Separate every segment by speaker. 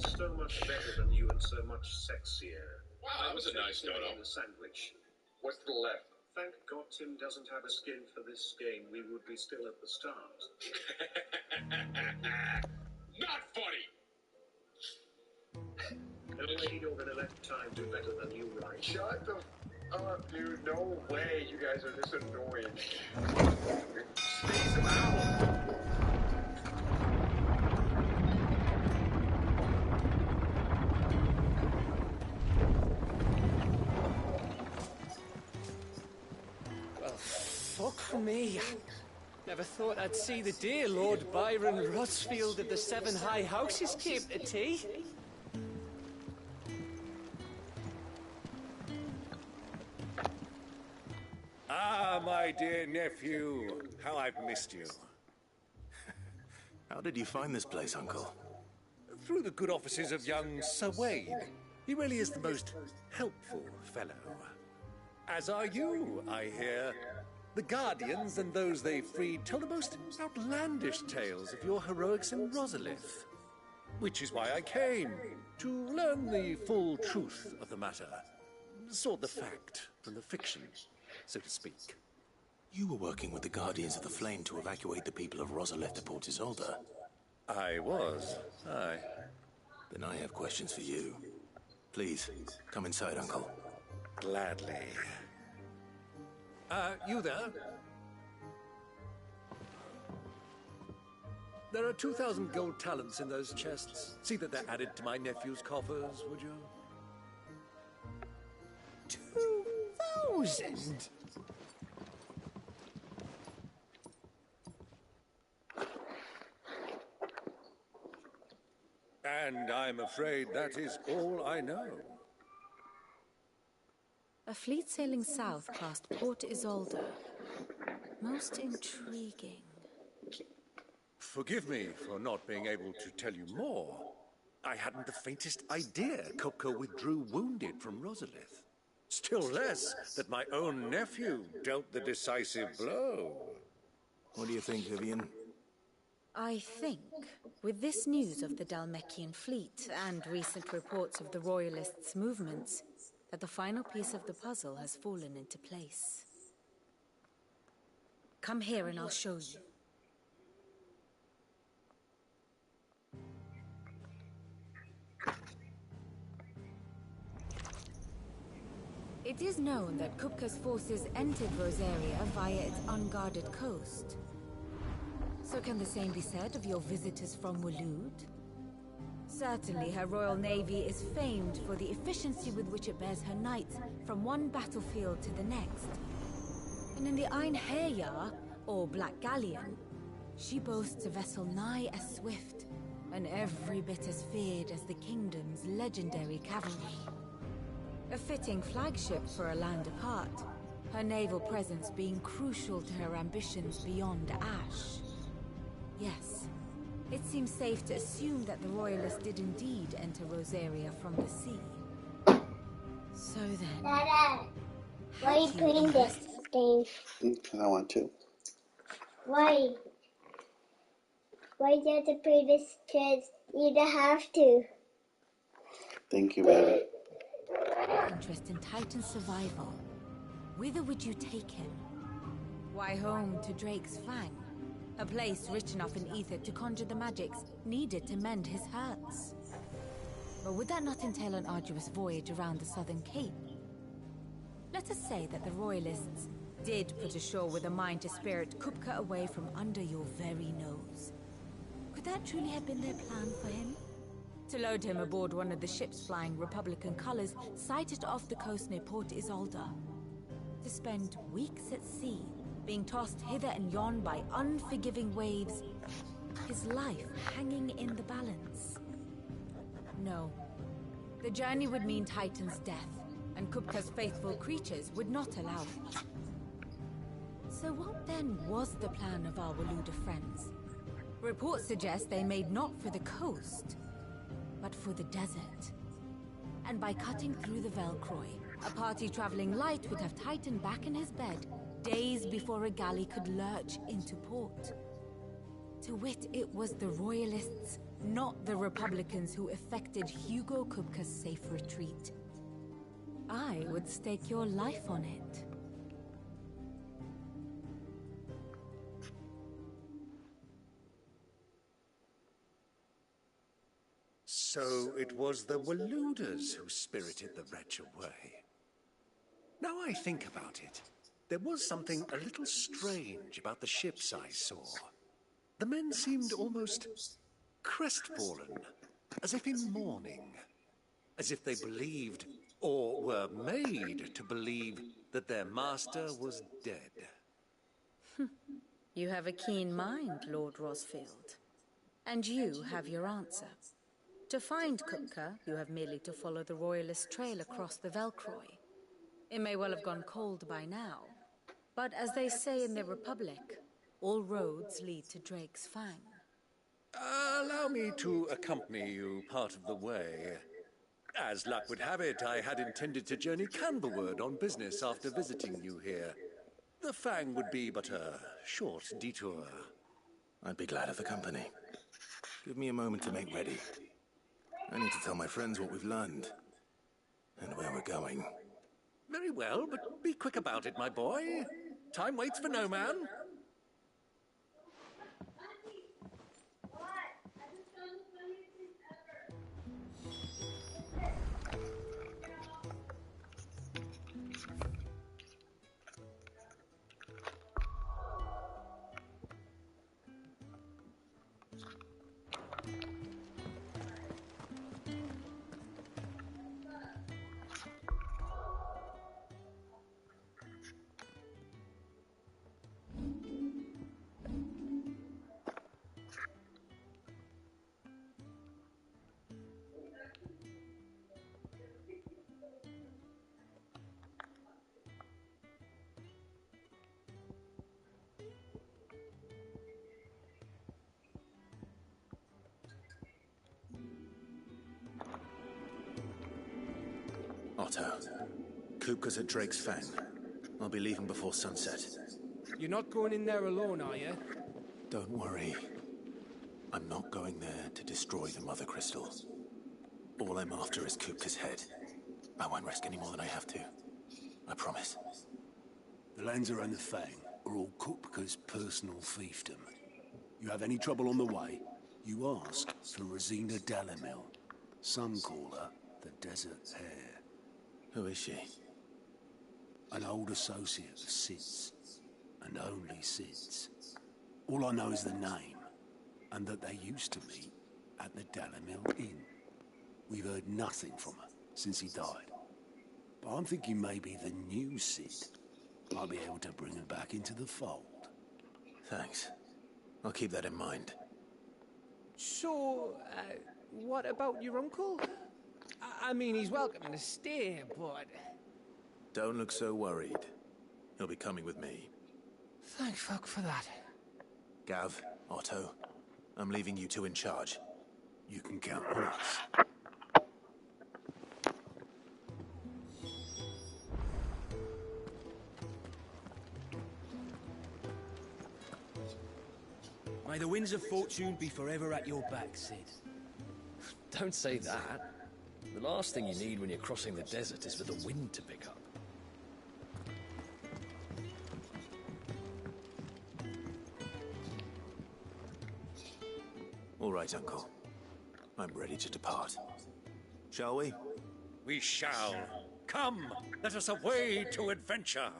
Speaker 1: so much better than you and so much sexier.
Speaker 2: Wow, that was a nice dono.
Speaker 1: The sandwich.
Speaker 2: What's to the left?
Speaker 1: Thank God Tim doesn't have a skin for this game. We would be still at the start.
Speaker 2: Not funny!
Speaker 1: Okay, you're gonna let time do better than you, right?
Speaker 2: Shut the up, dude. No way you guys are this annoying. Space them out.
Speaker 3: Fuck me. Never thought I'd see the dear Lord Byron Rosfield of the Seven High Houses came to tea.
Speaker 4: Ah, my dear nephew. How I've missed you.
Speaker 5: How did you find this place, Uncle?
Speaker 4: Through the good offices of young Sir Wade. He really is the most helpful fellow. As are you, I hear. The Guardians and those they freed tell the most outlandish tales of your heroics in Rosalith. Which is why I came, to learn the full truth of the matter. Sort the fact from the fiction, so to speak.
Speaker 5: You were working with the Guardians of the Flame to evacuate the people of Rosalith to Port Isolde.
Speaker 4: I was, aye.
Speaker 5: Then I have questions for you. Please, come inside, Uncle.
Speaker 4: Gladly. You there? There are 2,000 gold talents in those chests. See that they're added to my nephew's coffers, would you?
Speaker 3: 2,000?
Speaker 4: And I'm afraid that is all I know.
Speaker 6: A fleet sailing south past Port Isolde. Most intriguing.
Speaker 4: Forgive me for not being able to tell you more. I hadn't the faintest idea Kupka withdrew wounded from Rosalith. Still less that my own nephew dealt the decisive blow.
Speaker 5: What do you think, Vivian?
Speaker 6: I think, with this news of the Dalmekian fleet and recent reports of the Royalists' movements, that the final piece of the puzzle has fallen into place. Come here and I'll show you. It is known that Kupka's forces entered Rosaria via its unguarded coast. So can the same be said of your visitors from Waloed? Certainly, her Royal Navy is famed for the efficiency with which it bears her knights from one battlefield to the next. And in the Einherjar, or Black Galleon, she boasts a vessel nigh as swift and every bit as feared as the kingdom's legendary cavalry. A fitting flagship for a land apart, her naval presence being crucial to her ambitions beyond Ash. Yes. It seems safe to assume that the Royalists did indeed enter Rosaria from the sea. So then...
Speaker 7: Dada, why are you putting this thing?
Speaker 8: Because I want to.
Speaker 7: Why? Why do you have to put this? Because you don't have to.
Speaker 8: Thank you, baby.
Speaker 6: Interest in Titan's survival. Whither would you take him? Why home to Drake's Fang? A place rich enough in ether to conjure the magics needed to mend his hurts. But would that not entail an arduous voyage around the southern cape? Let us say that the Royalists did put ashore with a mind to spirit Kupka away from under your very nose. Could that truly have been their plan for him? To load him aboard one of the ships flying Republican colors sighted off the coast near Port Isolde. To spend weeks at sea, being tossed hither and yon by unforgiving waves, his life hanging in the balance. No. The journey would mean Titan's death, and Kupka's faithful creatures would not allow it. So what then was the plan of our Waluda friends? Reports suggest they made not for the coast, but for the desert. And by cutting through the Velcroy, a party traveling light would have Titan back in his bed days before a galley could lurch into port. To wit, it was the Royalists' not the Republicans who effected Hugo Kupka's safe retreat. I would stake your life on it.
Speaker 4: So it was the Waluders who spirited the wretch away. Now I think about it, there was something a little strange about the ships I saw. The men seemed almost crestfallen, as if in mourning, as if they believed, or were made to believe, that their master was dead.
Speaker 6: You have a keen mind, Lord Rosfield. And you have your answer. To find Kupka, you have merely to follow the Royalist trail across the Velcroy. It may well have gone cold by now, but as they say in the Republic, all roads lead to Drake's Fang.
Speaker 4: Allow me to accompany you part of the way. As luck would have it, I had intended to journey Candlewood on business after visiting you here. The Fang would be but a short detour.
Speaker 5: I'd be glad of the company. Give me a moment to make ready. I need to tell my friends what we've learned and where we're going.
Speaker 4: Very well, but be quick about it, my boy. Time waits for no man.
Speaker 5: Otto, Kupka's at Drake's Fang. I'll be leaving before sunset.
Speaker 3: You're not going in there alone, are you?
Speaker 5: Don't worry. I'm not going there to destroy the Mother Crystal. All I'm after is Kupka's head. I won't risk any more than I have to. I promise.
Speaker 9: The Lancer and the Fang are all Kupka's personal fiefdom. You have any trouble on the way, you ask for Rosina Dalamil. Some call her the Desert Hare.
Speaker 5: Who is she?
Speaker 9: An old associate of Sid's, and only Sid's. All I know is the name, and that they used to meet at the Dalamil Inn. We've heard nothing from her since he died. But I'm thinking maybe the new Sid might be able to bring her back into the fold.
Speaker 5: Thanks. I'll keep that in mind.
Speaker 3: So, what about your uncle? I mean, he's welcome to stay, but...
Speaker 5: Don't look so worried. He'll be coming with me.
Speaker 3: Thank fuck for that.
Speaker 5: Gav, Otto, I'm leaving you two in charge.
Speaker 9: You can count on us.
Speaker 10: May the winds of fortune be forever at your back, Sid.
Speaker 11: Don't say that. The last thing you need when you're crossing the desert is for the wind to pick up.
Speaker 5: All right, Uncle. I'm ready to depart. Shall we?
Speaker 4: We shall. Come, let us away to adventure.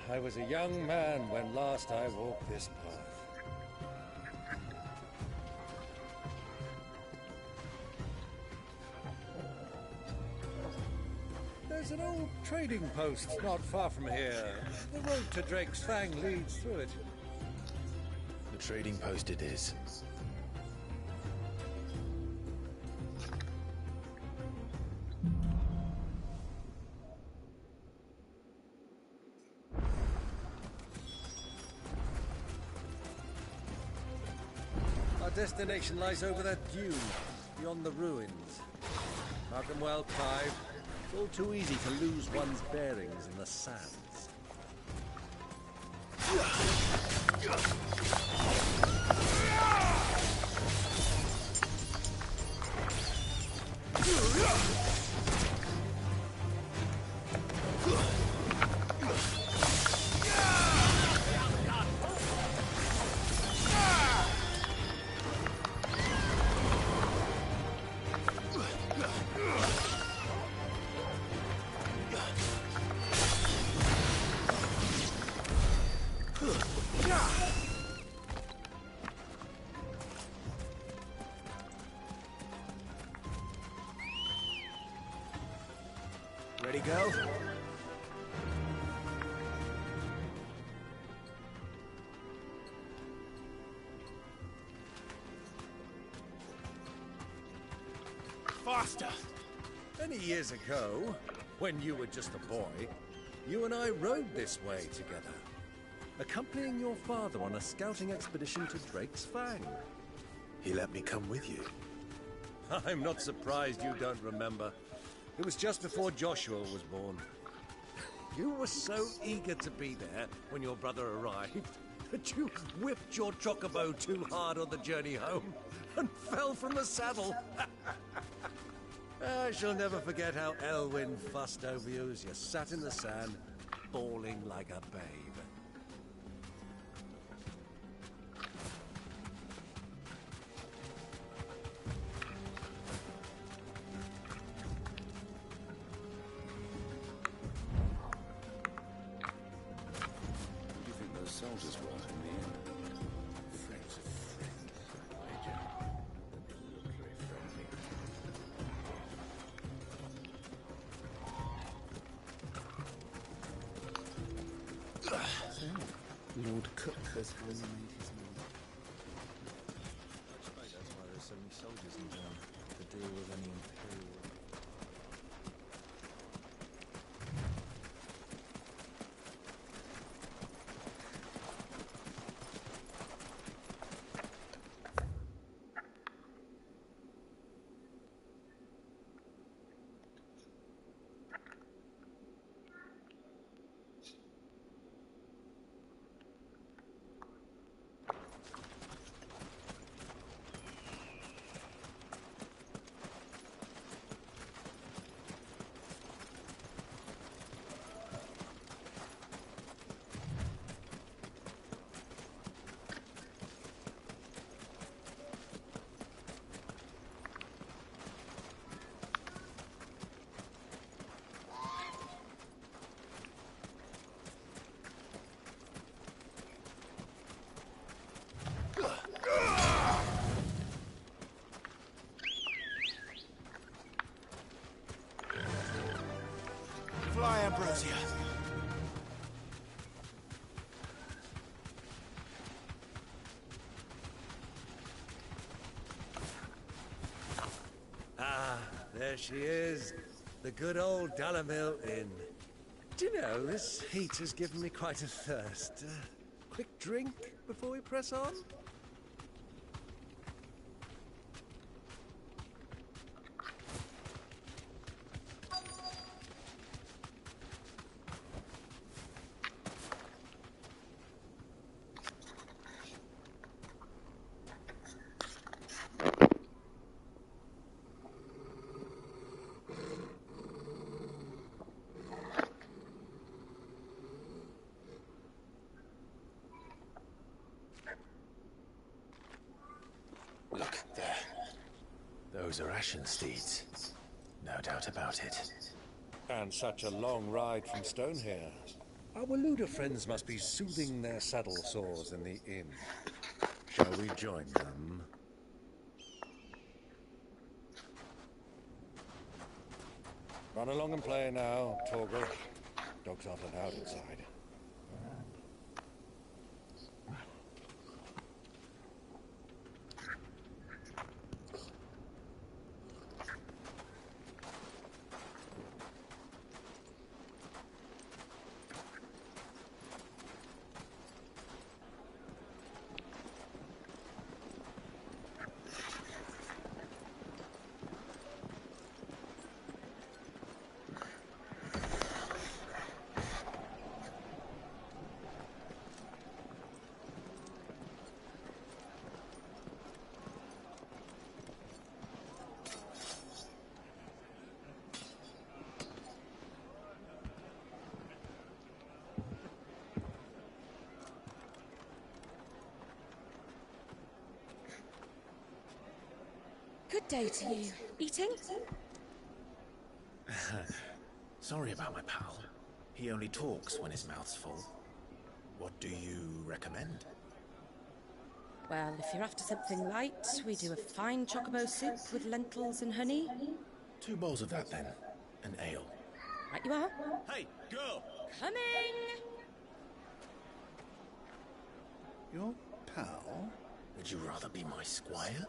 Speaker 4: I was a young man when last I walked this path. There's an old trading post not far from here. The road to Drake's Fang leads through it.
Speaker 5: The trading post it is.
Speaker 4: Our destination lies over that dune, beyond the ruins. Mark them well, Clive. It's all too easy to lose one's bearings in the sands.
Speaker 10: Ready, go?
Speaker 9: Faster!
Speaker 4: Many years ago, when you were just a boy, you and I rode this way together, accompanying your father on a scouting expedition to Drake's Fang.
Speaker 5: He let me come with you.
Speaker 4: I'm not surprised you don't remember. It was just before Joshua was born. You were so eager to be there when your brother arrived that you whipped your chocobo too hard on the journey home and fell from the saddle. I shall never forget how Elwyn fussed over you as you sat in the sand, bawling like a babe.
Speaker 5: Soldiers were in the end. Friends of friends, Major. They didn't look very friendly.
Speaker 8: Lord Cook has finally made his move.
Speaker 11: I suppose that's why there's so many soldiers in town, to deal with any imperial...
Speaker 9: Fly, Ambrosia.
Speaker 4: Ah, there she is. The good old Dalamil Inn. Do you know, this heat has given me quite a thirst. Quick drink before we press on?
Speaker 5: Look, there. Those are Ashen steeds. No doubt about it.
Speaker 4: And such a long ride from Stonehere. Our Waluda friends must be soothing their saddle sores in the inn. Shall we join them? Run along and play now, Torgal. Dogs aren't allowed inside.
Speaker 6: Good day to you. Eating?
Speaker 5: Sorry about my pal. He only talks when his mouth's full. What do you recommend?
Speaker 6: Well, if you're after something light, we do a fine chocobo soup with lentils and honey.
Speaker 5: 2 bowls of that, then. An ale.
Speaker 6: Right you are.
Speaker 5: Hey, girl!
Speaker 6: Coming!
Speaker 9: Your pal?
Speaker 5: Would you rather be my squire?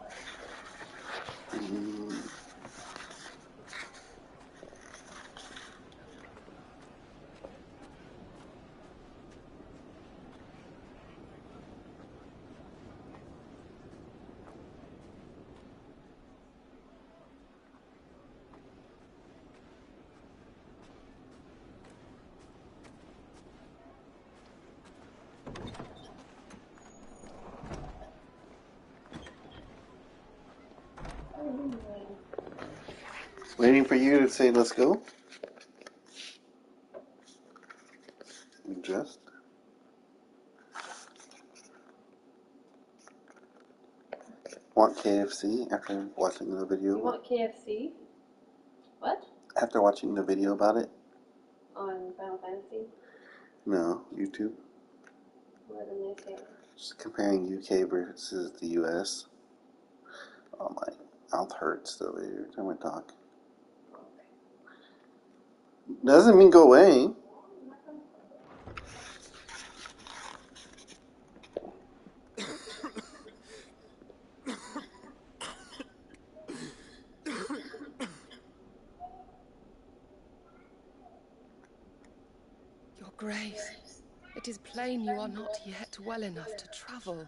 Speaker 12: Waiting for you to say let's go. Just. Want KFC after watching the video?
Speaker 13: You want KFC? What?
Speaker 12: After watching the video about it?
Speaker 13: On Final Fantasy?
Speaker 12: No, YouTube.
Speaker 13: What did they say?
Speaker 12: Just comparing UK versus the US. Oh, my mouth hurts though every time I talk. Doesn't mean go away.
Speaker 14: Your Grace, it is plain you are not yet well enough to travel.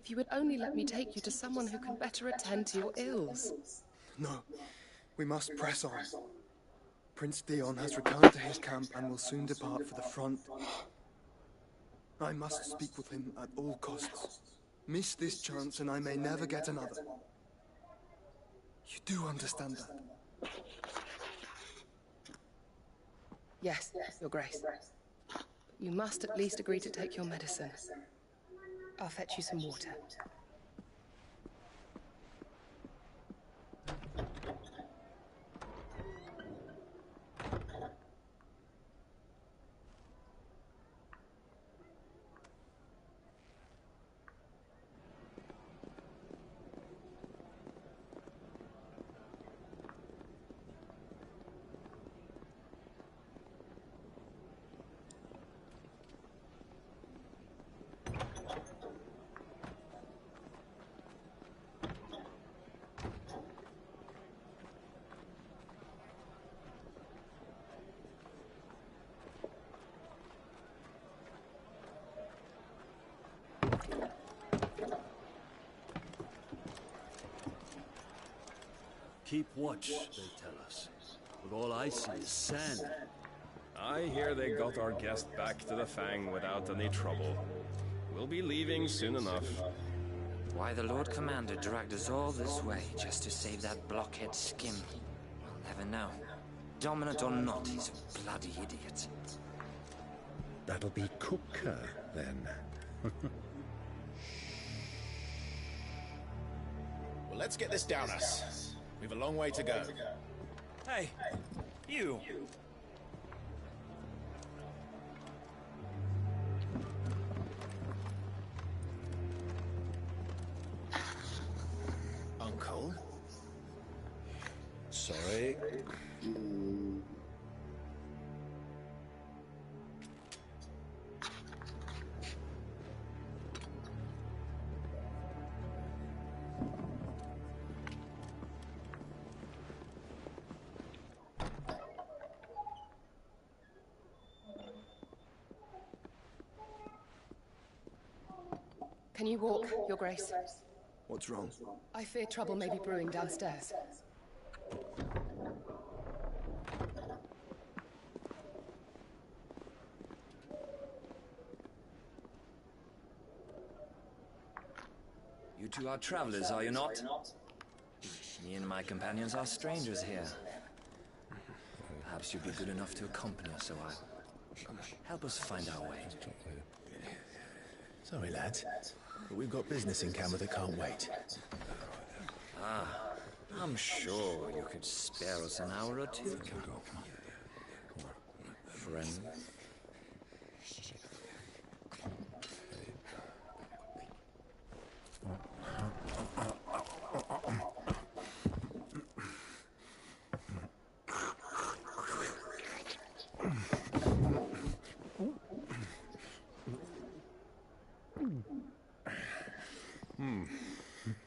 Speaker 14: If you would only let me take you to someone who can better attend to your ills.
Speaker 15: No, we must press on. Prince Theon has returned to his camp and will soon depart for the front. I must speak with him at all costs. Miss this chance and I may never get another. You do understand that?
Speaker 14: Yes, Your Grace. But you must at least agree to take your medicine. I'll fetch you some water.
Speaker 8: Keep watch, they tell us. But all I see is sand.
Speaker 16: I hear they got our guest back to the Fang without any trouble. We'll be leaving soon enough.
Speaker 17: Why the Lord Commander dragged us all this way just to save that blockhead Skim, we'll never know. Dominant or not, he's a bloody idiot.
Speaker 4: That'll be Cooker, then.
Speaker 5: Well, let's get this down us. We've a long way to go.
Speaker 10: Hey, you.
Speaker 5: Uncle?
Speaker 4: Sorry.
Speaker 14: Can you walk, Your Grace?
Speaker 15: What's wrong?
Speaker 14: I fear trouble may be brewing downstairs.
Speaker 17: You two are travelers, are you not? Me and my companions are strangers here. Perhaps you'd be good enough to accompany us a while. Help us find our way.
Speaker 5: Sorry, lads, but we've got business in camera that can't wait.
Speaker 17: Ah, I'm sure you could spare us an hour or two. Friend.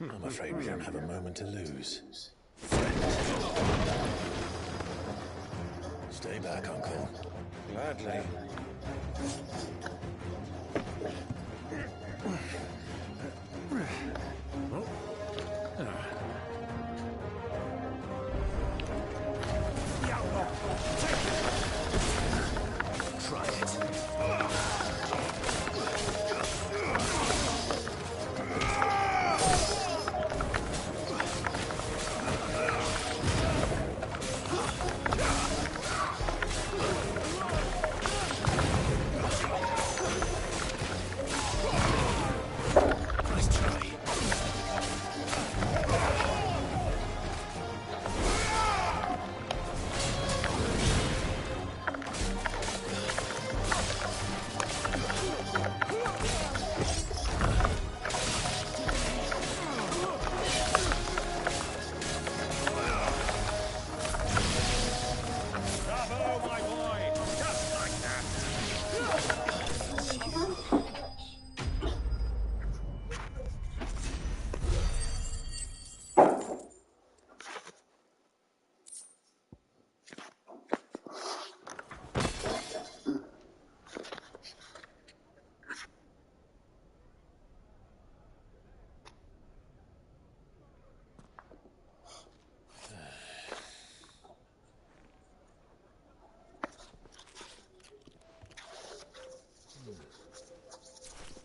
Speaker 5: I'm afraid we don't have a moment to lose. Stay back, Uncle.
Speaker 4: Gladly.
Speaker 5: Try it.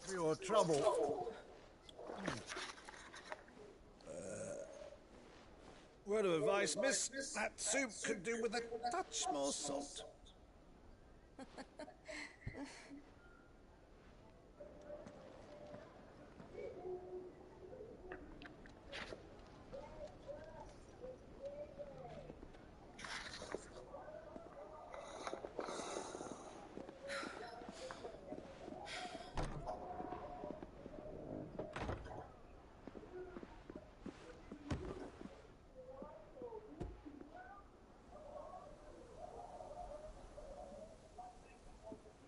Speaker 4: For your trouble. Word of advice, miss. That soup could do with a touch more salt.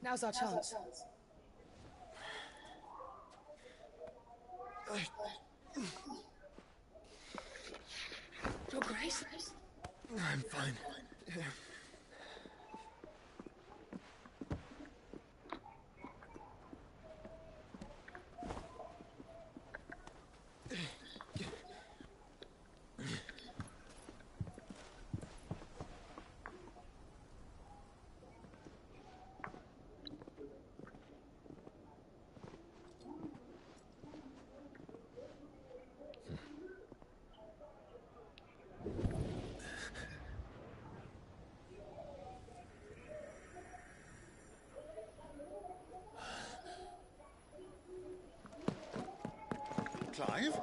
Speaker 14: Now's our chance. Your Grace?
Speaker 15: I'm fine. Yeah.
Speaker 4: Clive?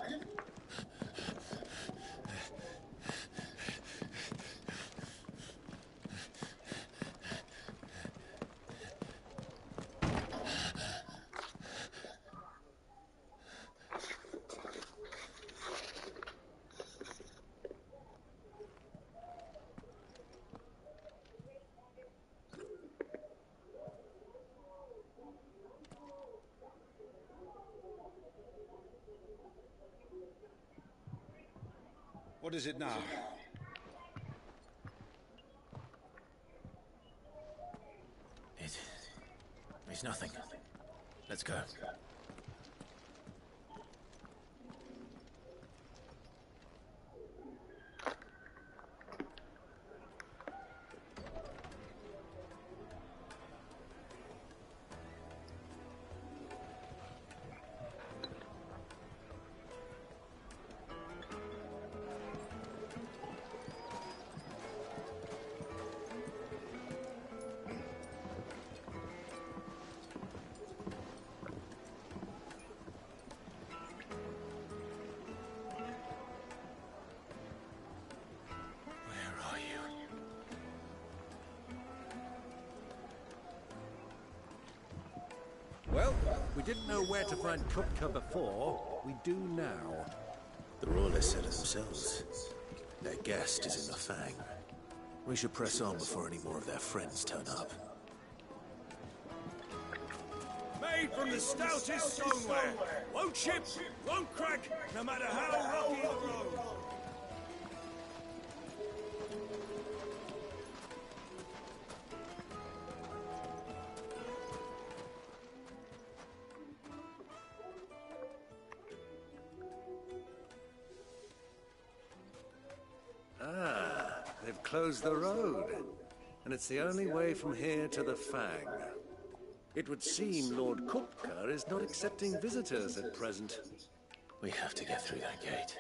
Speaker 4: What is it now?
Speaker 5: It's nothing. Let's go.
Speaker 4: Well, we didn't know where to find Kupka before. We do now.
Speaker 5: The royalists said it themselves. Their guest is in the Fang. We should press on before any more of their friends turn up.
Speaker 8: Made from the stoutest stoneware. Won't chip, won't crack, no matter how rocky the road.
Speaker 4: Ah, they've closed the road. And it's the only way from here to the Fang. It would seem Lord Kupka is not accepting visitors at present.
Speaker 5: We have to get through that gate.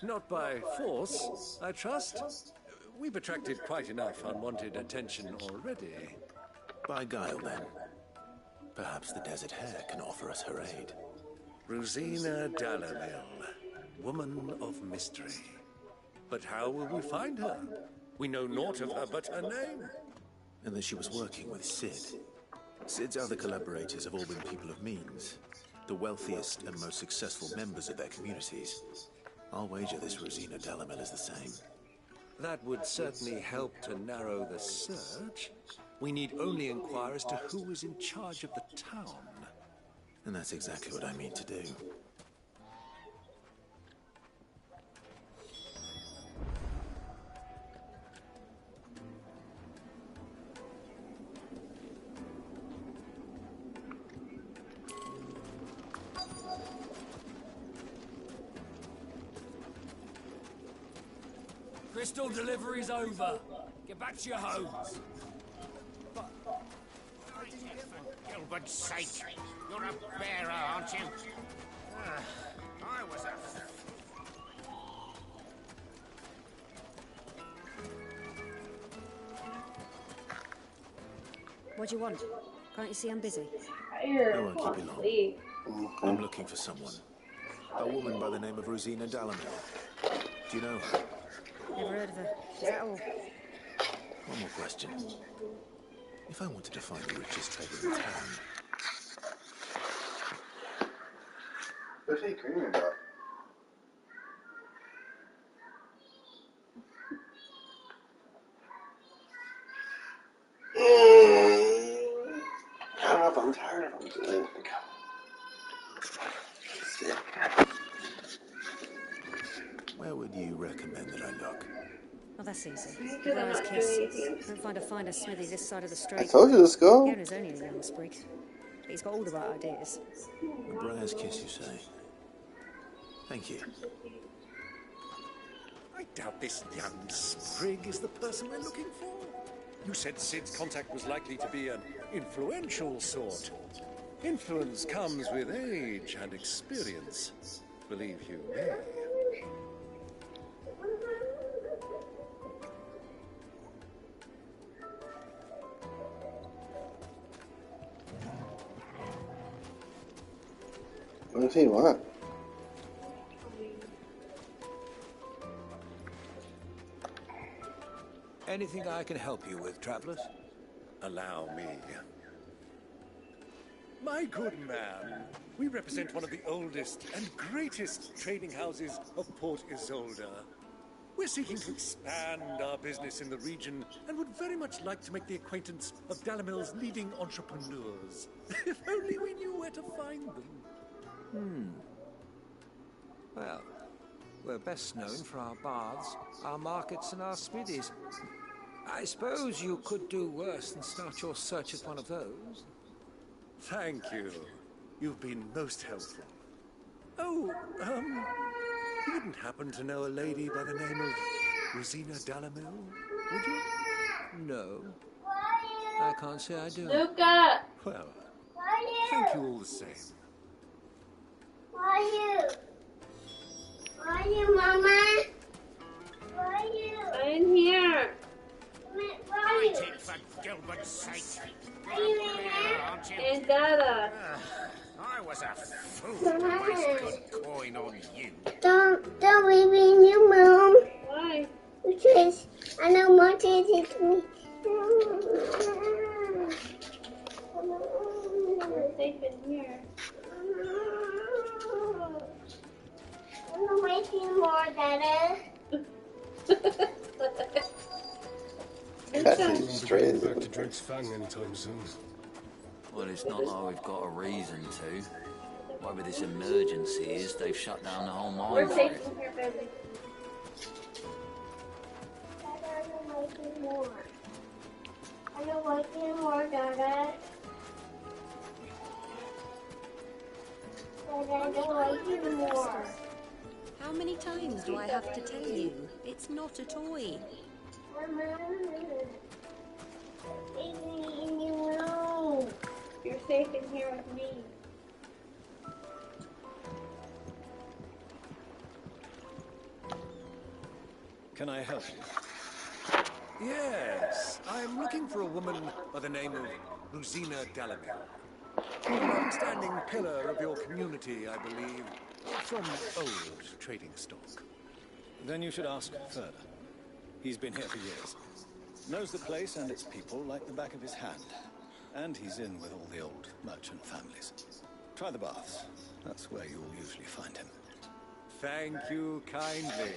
Speaker 4: Not by force, I trust. We've attracted quite enough unwanted attention already.
Speaker 5: By guile, then. Perhaps the Desert Hare can offer us her aid.
Speaker 4: Rosina Dalamil, woman of mystery. But how will we find her? We know naught of her but her name.
Speaker 5: And that she was working with Sid. Sid's other collaborators have all been people of means. The wealthiest and most successful members of their communities. I'll wager this Rosina Dalamil is the same.
Speaker 4: That would certainly help to narrow the search. We need only inquire as to who is in charge of the town.
Speaker 5: And that's exactly what I mean to do.
Speaker 10: Crystal delivery's over. Get back to your homes.
Speaker 18: Gilbert's sake, you're a bearer, aren't you? I was a...
Speaker 19: What do you want? Can't you see I'm busy?
Speaker 5: I won't keep you long. I'm looking for someone. A woman by the name of Rosina Dalamil. Do you know her?
Speaker 19: Never heard of her. Is that all?
Speaker 5: One more question. If I wanted to find the richest trader in town...
Speaker 12: What's he dreaming about? I don't know if I'm tired of him doing it.
Speaker 5: Where would you recommend that I look?
Speaker 19: Oh, that's easy. Briar's Kiss. Don't find a finer smithy this side of the street.
Speaker 12: I told you, let's go.
Speaker 19: The owner's only a young sprig, but he's got all the right ideas.
Speaker 5: A Briar's Kiss, you say? Thank you.
Speaker 4: I doubt this young sprig is the person we're looking for. You said Sid's contact was likely to be an influential sort. Influence comes with age and experience. Believe you me.
Speaker 12: What does he want?
Speaker 5: Anything I can help you with, travelers?
Speaker 4: Allow me. My good man, we represent one of the oldest and greatest trading houses of Port Isolde. We're seeking to expand our business in the region and would very much like to make the acquaintance of Dalamil's leading entrepreneurs. If only we knew where to find them.
Speaker 20: Well, we're best known for our baths, our markets, and our smithies. I suppose you could do worse than start your search at one of those.
Speaker 4: Thank you. You've been most helpful. Oh, you wouldn't happen to know a lady by the name of Rosina Dalamil, would you?
Speaker 20: No. I can't say I do.
Speaker 13: Luca!
Speaker 4: Well, thank you all the same.
Speaker 7: Where are you? Where are you, Mama? Where are you?
Speaker 13: I'm here.
Speaker 7: Where are you?
Speaker 18: Waiting for Gilbert's sake.
Speaker 7: Are
Speaker 18: You're
Speaker 7: you
Speaker 18: a
Speaker 7: in
Speaker 18: bearer,
Speaker 7: there?
Speaker 18: aren't you?
Speaker 13: And Dada.
Speaker 18: I was a fool to waste good coin on you.
Speaker 7: Don't leave me in you, Mom.
Speaker 13: Why?
Speaker 7: Because I know Mom takes me.
Speaker 13: safe in here.
Speaker 7: I'm waiting more, Dada.
Speaker 12: Got
Speaker 16: We
Speaker 12: his
Speaker 16: won't be
Speaker 12: straight
Speaker 16: getting
Speaker 12: as
Speaker 16: back
Speaker 12: a
Speaker 16: to Drake's Fang anytime soon.
Speaker 21: Well, it's not like we've got a reason to. Whatever this emergency is, they've shut down the whole mine
Speaker 13: We're
Speaker 21: for
Speaker 13: safe
Speaker 21: it.
Speaker 13: in here, baby.
Speaker 7: Dada, I'm waiting more. I'm waiting more, Dada. Dada, I'm waiting more.
Speaker 19: How many times do I have to tell you? It's not a toy.
Speaker 7: Mama, leave me alone.
Speaker 13: You're safe in here with me.
Speaker 4: Can I help you? Yes, I'm looking for a woman by the name of Rosina Delamere. A long-standing pillar of your community, I believe, from old trading stock. Then you should ask further. He's been here for years. Knows the place and its people like the back of his hand. And he's in with all the old merchant families. Try the baths. That's where you'll usually find him. Thank you kindly.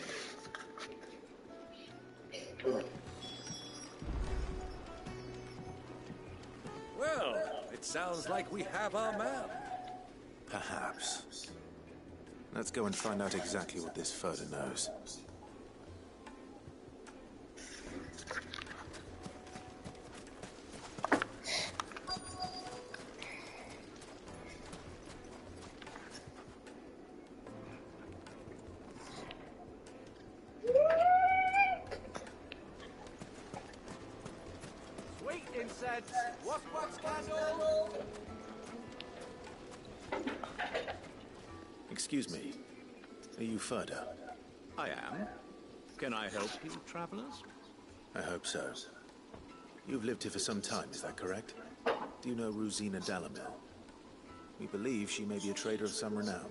Speaker 4: Well, it sounds like we have our man.
Speaker 5: Perhaps. Let's go and find out exactly what this photo knows.
Speaker 3: Sweet incense, wax candle.
Speaker 5: Excuse me. Are you Ferda?
Speaker 22: I am. Can I help you, travelers?
Speaker 5: I hope so. You've lived here for some time, is that correct? Do you know Rosina Delamere? We believe she may be a trader of some renown.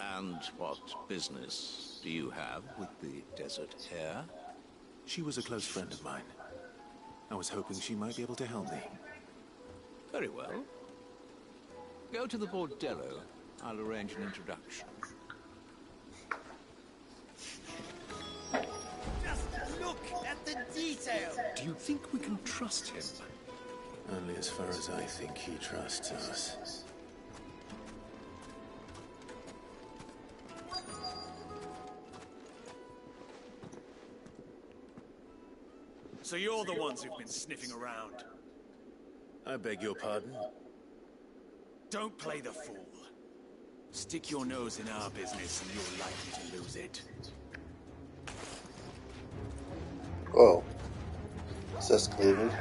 Speaker 22: And what business do you have with the desert hare?
Speaker 5: She was a close friend of mine. I was hoping she might be able to help me.
Speaker 22: Very well. Go to the bordello. I'll arrange an introduction.
Speaker 3: Just look at the detail.
Speaker 4: Do you think we can trust him?
Speaker 5: Only as far as I think he trusts us.
Speaker 8: So you're the ones who've been sniffing around.
Speaker 5: I beg your pardon?
Speaker 8: Don't play the fool. Stick your nose in our business and you're likely to lose it.
Speaker 12: Oh. It's escalated.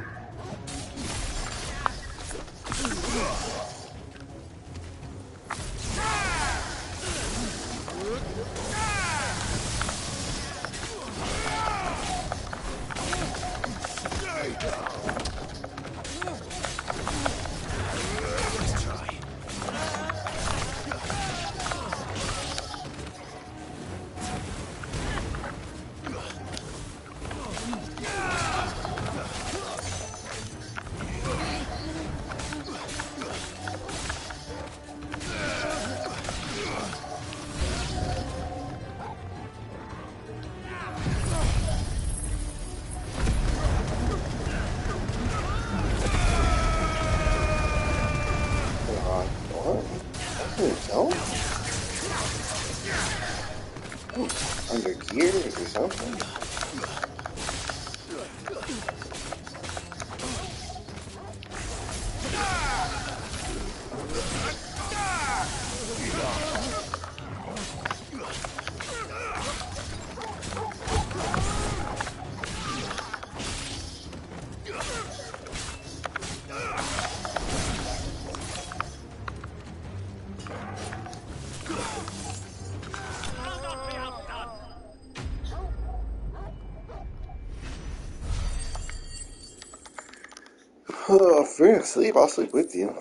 Speaker 12: Under gears or something? Oh, if you're gonna sleep, I'll sleep with you.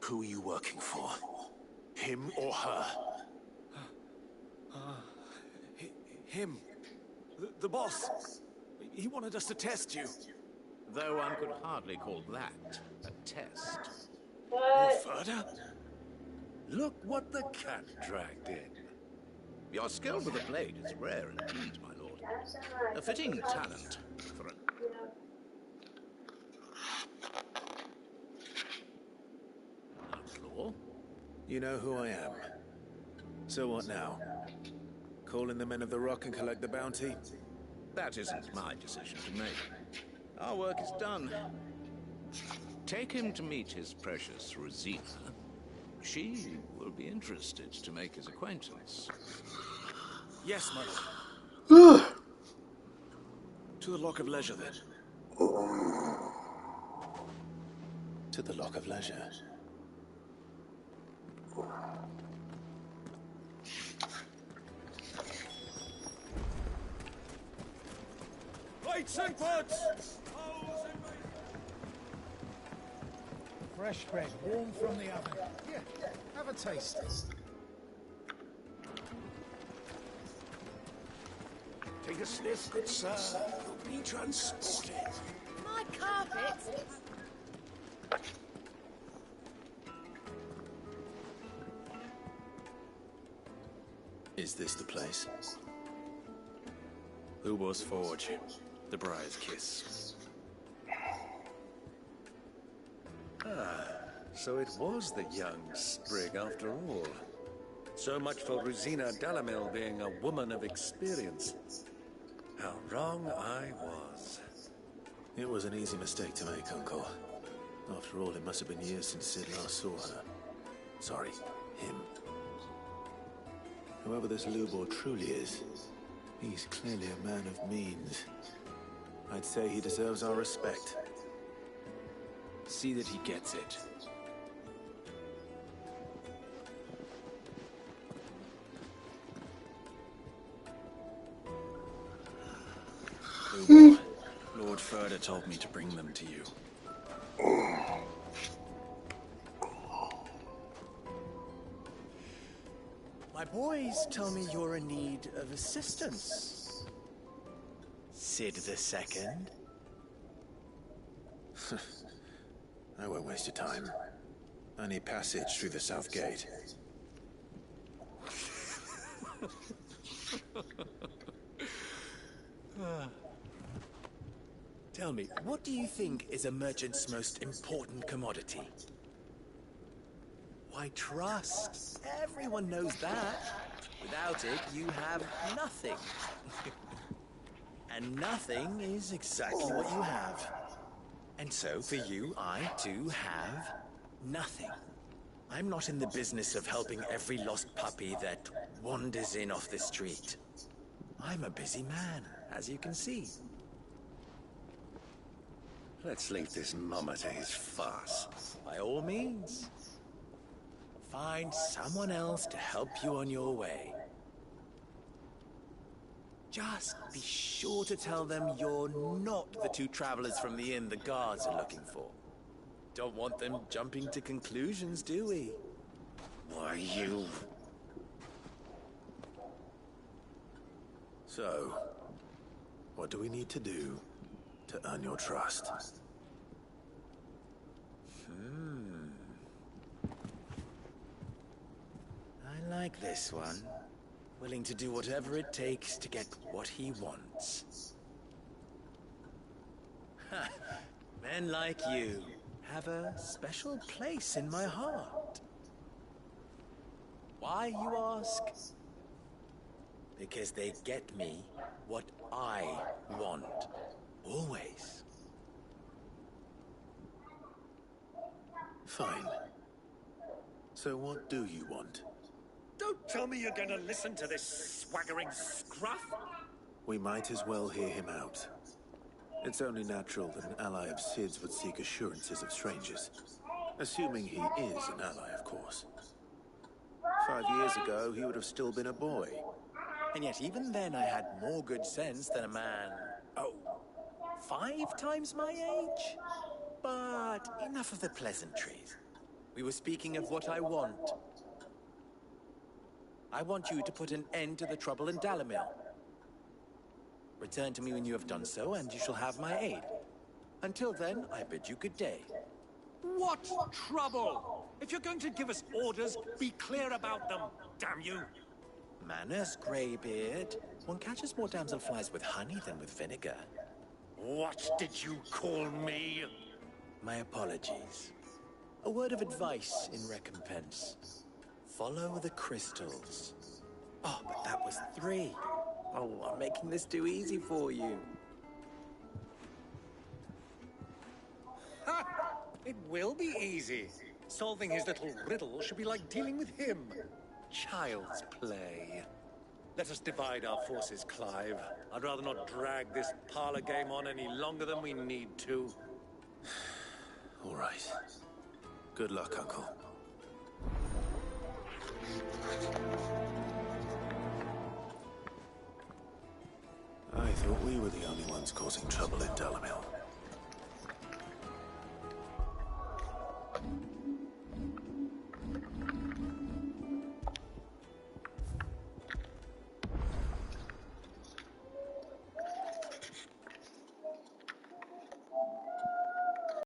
Speaker 5: Who are you working for? Him or her? Him. The boss. He wanted us to test you.
Speaker 22: Though one could hardly call that a test.
Speaker 7: What?
Speaker 4: Further? Look what the cat dragged in.
Speaker 22: Your skill with the blade is rare indeed, my lord. A fitting talent for an... outlaw.
Speaker 5: You know who I am. So what now? Call in the men of the Rock and collect the bounty?
Speaker 22: That isn't my decision to make. Our work is done. Take him to meet his precious Rosina. She will be interested to make his acquaintance.
Speaker 5: Yes, my lord. To the Lock of Leisure, then. To the Lock of Leisure.
Speaker 8: Plates and pots!
Speaker 1: Fresh bread, warm from the oven. Here, have a taste.
Speaker 9: Take a sniff, good sir. You'll be transported.
Speaker 6: My carpet?
Speaker 5: Is this the place?
Speaker 4: Lubo's Forge, the Briar's Kiss. Ah, so it was the young sprig after all. So much for Rosina Dalamil being a woman of experience. How wrong I was.
Speaker 5: It was an easy mistake to make, Uncle. After all, it must have been years since Sid last saw her. Sorry, him. Whoever this Lubor truly is, he's clearly a man of means. I'd say he deserves our respect.
Speaker 11: See that he gets it. Lubor, Lord Furder told me to bring them to you.
Speaker 3: My boys tell me you're in need of assistance. Sid the Second?
Speaker 5: I won't waste your time. I need passage through the south gate.
Speaker 3: Tell me, what do you think is a merchant's most important commodity? Why, trust. Everyone knows that. Without it, you have nothing. And nothing is exactly what you have. And so, for you, I, too, have nothing. I'm not in the business of helping every lost puppy that wanders in off the street. I'm a busy man, as you can see.
Speaker 4: Let's leave this mummer to his farce.
Speaker 3: By all means. Find someone else to help you on your way. Just be sure to tell them you're not the two travelers from the inn the guards are looking for. Don't want them jumping to conclusions, do we?
Speaker 4: Why, you...
Speaker 5: So, what do we need to do to earn your trust?
Speaker 3: I like this one. Willing to do whatever it takes to get what he wants. Ha! Men like you have a special place in my heart. Why, you ask? Because they get me what I want. Always.
Speaker 5: Fine. So what do you want?
Speaker 4: Don't tell me you're gonna listen to this swaggering scruff!
Speaker 5: We might as well hear him out. It's only natural that an ally of Sid's would seek assurances of strangers. Assuming he is an ally, of course. 5 years ago, he would have still been a boy.
Speaker 3: And yet even then I had more good sense than a man, 5 times my age? But enough of the pleasantries. We were speaking of what I want. I want you to put an end to the trouble in Dalamil. Return to me when you have done so, and you shall have my aid. Until then, I bid you good day.
Speaker 4: What trouble? If you're going to give us orders, be clear about them, damn you!
Speaker 3: Manners, Greybeard. One catches more damselflies with honey than with vinegar.
Speaker 4: What did you call me?
Speaker 3: My apologies. A word of advice in recompense. Follow the crystals. Oh, but that was 3. Oh, I'm making this too easy for you.
Speaker 4: Ha! It will be easy. Solving his little riddle should be like dealing with him. Child's play. Let us divide our forces, Clive. I'd rather not drag this parlor game on any longer than we need to.
Speaker 5: All right. Good luck, Uncle. I thought we were the only ones causing trouble in Delamil.